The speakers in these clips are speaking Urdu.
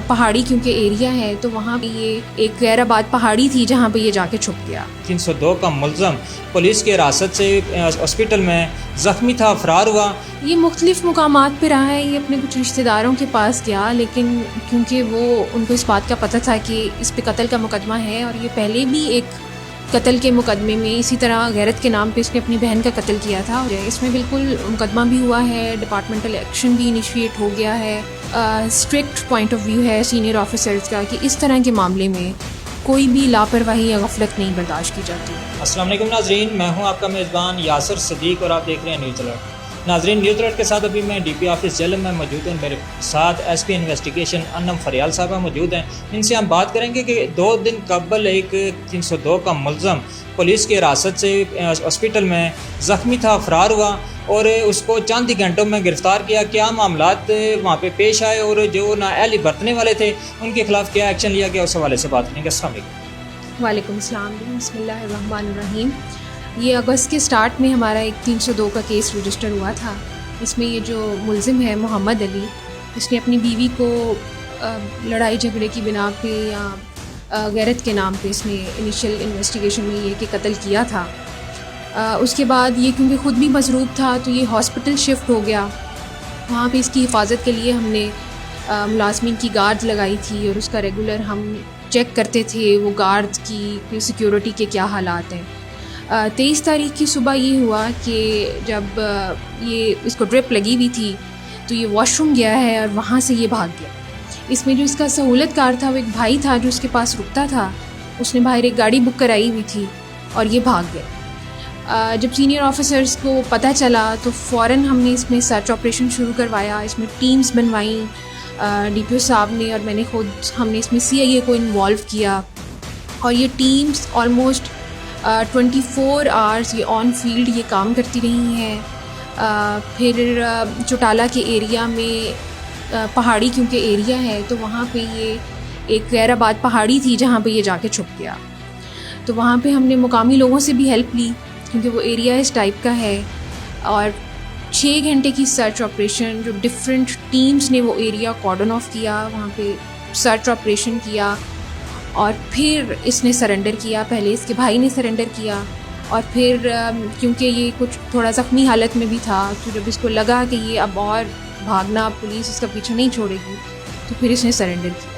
پہاڑی کیونکہ ایریا ہے تو وہاں پہ یہ ایک غیر آباد پہاڑی تھی جہاں پہ یہ جا کے چھپ گیا۔ 302 کا ملزم پولیس کی حراست سے ہاسپٹل میں زخمی تھا، فرار ہوا۔ یہ مختلف مقامات پہ رہا ہے، یہ اپنے کچھ رشتہ داروں کے پاس گیا، لیکن کیونکہ وہ ان کو اس بات کا پتہ تھا کہ اس پہ قتل کا مقدمہ ہے اور یہ پہلے بھی ایک قتل کے مقدمے میں اسی طرح غیرت کے نام پہ اس نے اپنی بہن کا قتل کیا تھا، اور اس میں بالکل مقدمہ بھی ہوا ہے، ڈپارٹمنٹل ایکشن بھی انیشیٹ ہو گیا ہے۔ اسٹرکٹ پوائنٹ آف ویو ہے سینئر آفیسرز کا کہ اس طرح کے معاملے میں کوئی بھی لاپرواہی یا غفلت نہیں برداشت کی جاتی۔ السلام علیکم ناظرین، میں ہوں آپ کا میزبان یاسر صدیق اور آپ دیکھ رہے ہیں نیوز الرٹ۔ ناظرین، نیوز الرٹ کے ساتھ ابھی میں ڈی پی آفس جہلم میں موجود ہوں، میرے ساتھ ایس پی انویسٹیگیشن انم فریال صاحبہ موجود ہیں۔ ان سے ہم بات کریں گے کہ 2 دن قبل ایک 302 کا ملزم پولیس کی حراست سے ہاسپٹل میں زخمی تھا، فرار ہوا اور اس کو چند ہی گھنٹوں میں گرفتار کیا۔ کیا معاملات وہاں پہ پیش آئے اور جو نااہلی برتنے والے تھے ان کے خلاف کیا ایکشن لیا گیا، اس حوالے سے بات کریں گے۔ السلام علیکم۔ وعلیکم السلام، بسم اللہ الرحمن الرحیم۔ یہ اگست کے سٹارٹ میں ہمارا ایک 302 کا کیس رجسٹر ہوا تھا۔ اس میں یہ جو ملزم ہے محمد علی، اس نے اپنی بیوی کو لڑائی جھگڑے کی بنا پہ یا غیرت کے نام پہ اس نے انیشیل انویسٹیگیشن میں یہ کہ قتل کیا تھا۔ اس کے بعد یہ کیونکہ خود بھی مضروب تھا تو یہ ہاسپٹل شفٹ ہو گیا۔ وہاں پہ اس کی حفاظت کے لیے ہم نے ملازمین کی گارڈ لگائی تھی اور اس کا ریگولر ہم چیک کرتے تھے وہ گارڈ کی سیکیورٹی کے کیا حالات ہیں۔ 23 تاریخ کی صبح یہ ہوا کہ جب یہ اس کو ڈرپ لگی ہوئی تھی تو یہ واش روم گیا ہے اور وہاں سے یہ بھاگ گیا۔ اس میں جو اس کا سہولت کار تھا وہ ایک بھائی تھا جو اس کے پاس رکتا تھا، اس نے باہر ایک گاڑی بک کرائی ہوئی تھی اور یہ بھاگ گیا۔ جب سینئر آفیسرز کو پتہ چلا تو فوراً ہم نے اس میں سرچ آپریشن شروع کروایا، اس میں ٹیمز بنوائیں، ڈی پی او صاحب نے اور میں نے خود، ہم نے اس میں سی آئی اے کو انوالو کیا اور یہ ٹیمز آلموسٹ 24 آورز یہ آن فیلڈ یہ کام کرتی رہی ہیں۔ پھر چوٹالہ کے ایریا میں پہاڑی کیونکہ ایریا ہے تو وہاں پہ یہ ایک غیر آباد پہاڑی تھی جہاں پہ یہ جا کے چھپ گیا، تو وہاں پہ ہم نے مقامی لوگوں سے بھی ہیلپ لی کیونکہ وہ ایریا اس ٹائپ کا ہے، اور 6 گھنٹے کی سرچ آپریشن جو ڈفرینٹ ٹیمز نے وہ ایریا کارڈن آف کیا، وہاں پہ سرچ آپریشن کیا اور پھر اس نے سرنڈر کیا۔ پہلے اس کے بھائی نے سرنڈر کیا اور پھر کیونکہ یہ کچھ تھوڑا زخمی حالت میں بھی تھا تو جب اس کو لگا کہ یہ اب اور بھاگنا، پولیس اس کا پیچھے نہیں چھوڑے گی، تو پھر اس نے سرنڈر کیا۔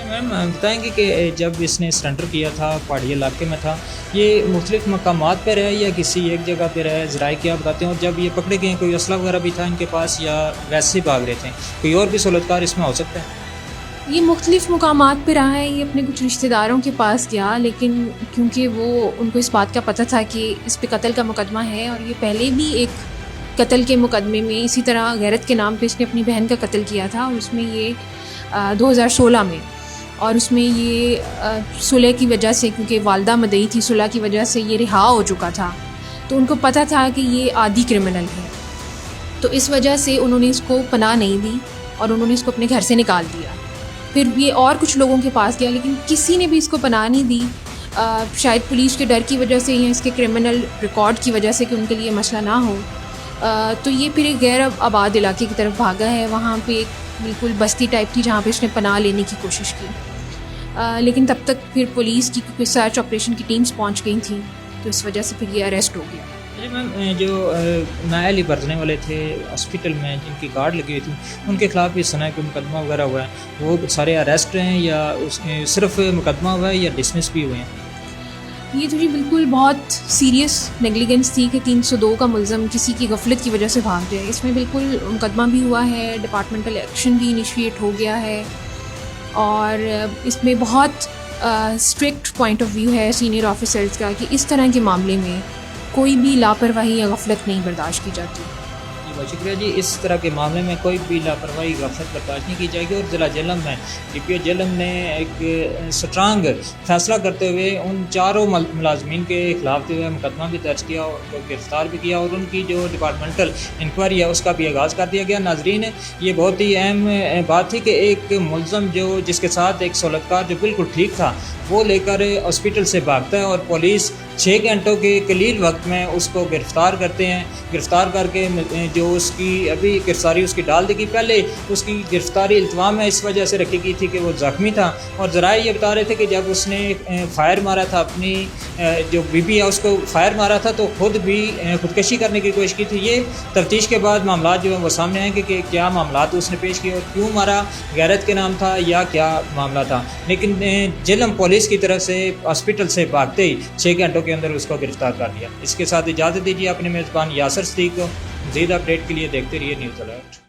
میم بتائیں گے کہ جب اس نے سرنڈر کیا تھا، پہاڑی علاقے میں تھا، یہ مختلف مقامات پہ رہے یا کسی ایک جگہ پہ رہے؟ ذرائع کیا بتاتے ہیں، اور جب یہ پکڑے گئے کوئی اسلحہ وغیرہ بھی تھا ان کے پاس یا ویسے ہی بھاگ رہے تھے؟ کوئی اور بھی سہولت کار اس میں ہو سکتا ہے؟ یہ مختلف مقامات پہ رہا ہے، یہ اپنے کچھ رشتہ داروں کے پاس گیا، لیکن کیونکہ وہ ان کو اس بات کا پتہ تھا کہ اس پہ قتل کا مقدمہ ہے اور یہ پہلے بھی ایک قتل کے مقدمے میں اسی طرح غیرت کے نام پہ اس نے اپنی بہن کا قتل کیا تھا، اور اس میں یہ 2016 میں، اور اس میں یہ صلح کی وجہ سے، کیونکہ والدہ مدعی تھی، صلح کی وجہ سے یہ رہا ہو چکا تھا تو ان کو پتہ تھا کہ یہ عادی کرمنل ہے، تو اس وجہ سے انہوں نے اس کو پناہ نہیں دی اور انہوں نے اس کو اپنے گھر سے نکال دیا۔ پھر یہ اور کچھ لوگوں کے پاس گیا لیکن کسی نے بھی اس کو پناہ نہیں دی، شاید پولیس کے ڈر کی وجہ سے یا اس کے کرمنل ریکارڈ کی وجہ سے کہ ان کے لیے مسئلہ نہ ہو، تو یہ پھر ایک غیر آباد علاقے کی طرف بھاگا ہے۔ وہاں پہ ایک بالکل بستی ٹائپ تھی جہاں پہ اس نے پناہ لینے کی کوشش کی، لیکن تب تک پھر پولیس کی کیونکہ سرچ آپریشن کی ٹیمز پہنچ گئی تھیں تو اس وجہ سے پھر یہ اریسٹ ہو گیا۔ جی میم، جو نااہلی برتنے والے تھے ہاسپٹل میں جن کی گارڈ لگی ہوئی تھی ان کے خلاف بھی سنا ہے کوئی مقدمہ وغیرہ ہوا ہے، وہ سارے اریسٹ ہیں یا اس صرف مقدمہ ہوا ہے یا ڈسمس بھی ہوئے ہیں؟ یہ تو جی بالکل بہت سیریس نیگلیجنس تھی کہ 302 کا ملزم کسی کی غفلت کی وجہ سے بھاگ جائے۔ اس میں بالکل مقدمہ بھی ہوا ہے، ڈپارٹمنٹل ایکشن بھی انیشیٹ ہو گیا ہے، اور اس میں بہت اسٹرکٹ پوائنٹ آف ویو ہے سینئر آفیسرز کا کہ اس طرح کے معاملے میں کوئی بھی لاپرواہی یا غفلت نہیں برداشت کی جاتی۔ بہت شکریہ جی۔ اس طرح کے معاملے میں کوئی بھی لاپرواہی غفلت برداشت نہیں کی جائے گی، اور ضلع جہلم میں ڈی پی او جہلم نے ایک سٹرانگ فیصلہ کرتے ہوئے ان چاروں ملازمین کے خلاف جو ہے مقدمہ بھی درج کیا، ان کو گرفتار بھی کیا، اور ان کی جو ڈپارٹمنٹل انکوائری ہے اس کا بھی آغاز کر دیا گیا۔ ناظرین، یہ بہت ہی اہم بات تھی کہ ایک ملزم جس کے ساتھ ایک سہولت کار جو بالکل ٹھیک تھا وہ لے کر ہاسپٹل سے بھاگتا ہے اور پولیس 6 گھنٹوں کے قلیل وقت میں اس کو گرفتار کرتے ہیں. گرفتار کر کے جو اس کی ابھی گرفتاری اس کی ڈال دی گئی. پہلے اس کی گرفتاری التوا میں اس وجہ سے رکھی گئی تھی کہ وہ زخمی تھا، اور ذرائع یہ بتا رہے تھے کہ جب اس نے فائر مارا تھا اپنی جو بیوی ہے اس کو فائر مارا تھا تو خود بھی خودکشی کرنے کی کوشش کی تھی. یہ تفتیش کے بعد معاملات جو ہیں وہ سامنے آئیں گے کہ کیا معاملات اس نے پیش کیے اور کیوں مارا، غیرت کے نام تھا یا کیا معاملہ تھا. لیکن جہلم پولیس کی طرف سے ہاسپٹل سے بھاگتے ہی 6 گھنٹوں کے اندر اس کو گرفتار کر لیا. اس کے ساتھ اجازت دیجیے اپنے میزبان یاسر صدیق کو. مزید اپڈیٹ کے لیے دیکھتے رہیے نیوز الرٹ.